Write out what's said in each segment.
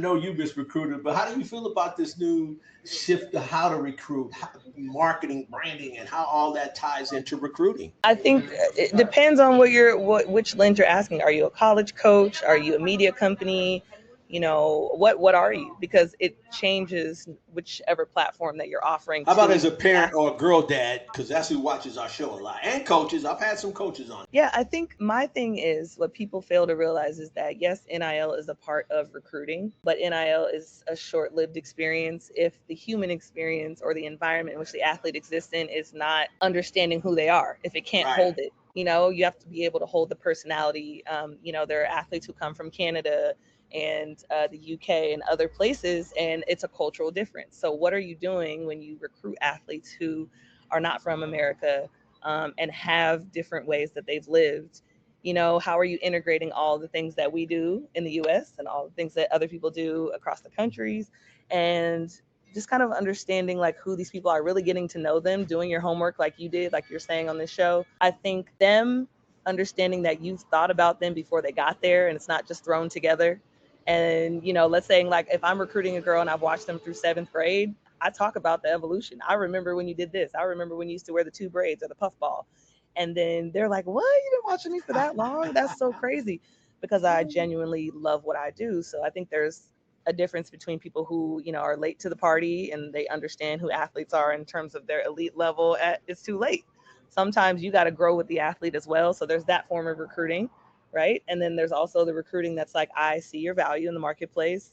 know you've been recruited, but how do you feel about this new shift to how to recruit, marketing, branding, and how all that ties into recruiting? I think it depends on which lens you're asking. Are you a college coach? Are you a media company? What are you? Because it changes whichever platform that you're offering How about as to. a parent or a girl dad? Because that's who watches our show a lot. And coaches. I've had some coaches on. Yeah, I think my thing is what people fail to realize is that yes, NIL is a part of recruiting, but NIL is a short lived experience if the human experience or the environment in which the athlete exists in is not understanding who they are, if it can't Right. hold it. You have to be able to hold the personality. There are athletes who come from Canada and the UK and other places, and it's a cultural difference. So, what are you doing when you recruit athletes who are not from America? And have different ways that they've lived. How are you integrating all the things that we do in the US and all the things that other people do across the countries, and just kind of understanding like who these people are, really getting to know them, doing your homework like you did, like you're saying on this show. I think them understanding that you've thought about them before they got there and it's not just thrown together. And let's say like if I'm recruiting a girl and I've watched them through seventh grade, I talk about the evolution. I remember when you did this. I remember when you used to wear the two braids or the puff ball. And then they're like, what? You've been watching me for that long? That's so crazy. Because I genuinely love what I do. So I think there's a difference between people who, are late to the party and they understand who athletes are in terms of their elite level. It's too late. Sometimes you got to grow with the athlete as well. So there's that form of recruiting, right? And then there's also the recruiting that's like, I see your value in the marketplace.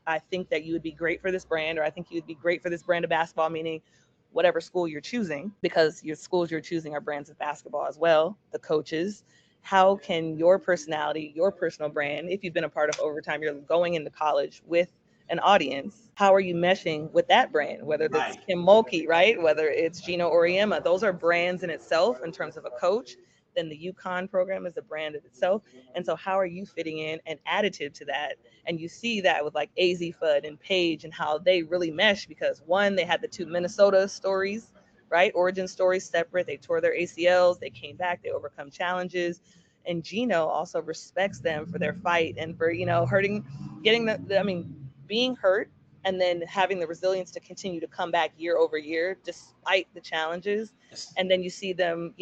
I think that you would be great for this brand, or I think you would be great for this brand of basketball, meaning whatever school you're choosing, because your schools you're choosing are brands of basketball as well, the coaches. How can your personality, your personal brand, if you've been a part of Overtime, you're going into college with an audience, how are you meshing with that brand? Whether that's Right. Kim Mulkey, right? Whether it's Gino Oriema, those are brands in itself in terms of a coach. Then the UConn program is a brand in itself. And so how are you fitting in an additive to that? And you see that with like AZ Fudd and Paige and how they really mesh because one, they had the two Minnesota stories, right? Origin stories separate. They tore their ACLs, they came back, they overcome challenges. And Gino also respects them for their fight and for, hurting, getting being hurt and then having the resilience to continue to come back year over year despite the challenges. And then you see them,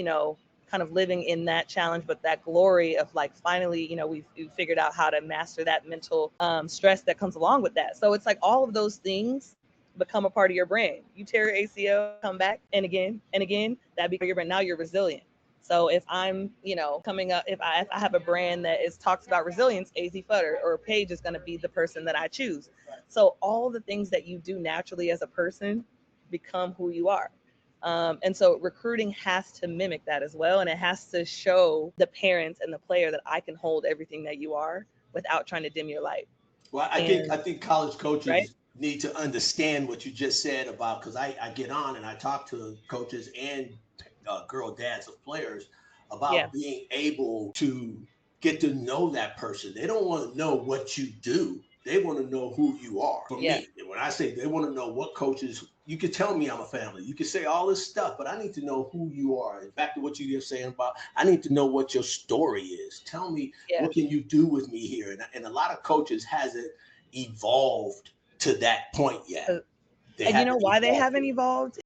kind of living in that challenge, but that glory of like finally, we've figured out how to master that mental stress that comes along with that. So it's like all of those things become a part of your brand. You tear your ACL, come back and again, that becomes your brand. Now you're resilient. So if I'm, coming up, if I have a brand that is talks about resilience, AZ Futter or Paige is going to be the person that I choose. So all the things that you do naturally as a person become who you are. And so recruiting has to mimic that as well. And it has to show the parents and the player that I can hold everything that you are without trying to dim your light. Well, I And think college right. coaches need to understand what you just said about because I get on and I talk to coaches and girl dads of players Yeah. about being able to get to know that person. They don't want to know what you do. They want to know who you are. For Yeah. me, and when I say they want to know what coaches, you can tell me I'm a family. You can say all this stuff, but I need to know who you are. And back to what you were saying about, I need to know what your story is. Tell me Yeah. what can you do with me here? And a lot of coaches hasn't evolved to that point yet. Uh, They And you know haven't why they evolved haven't to it. evolved?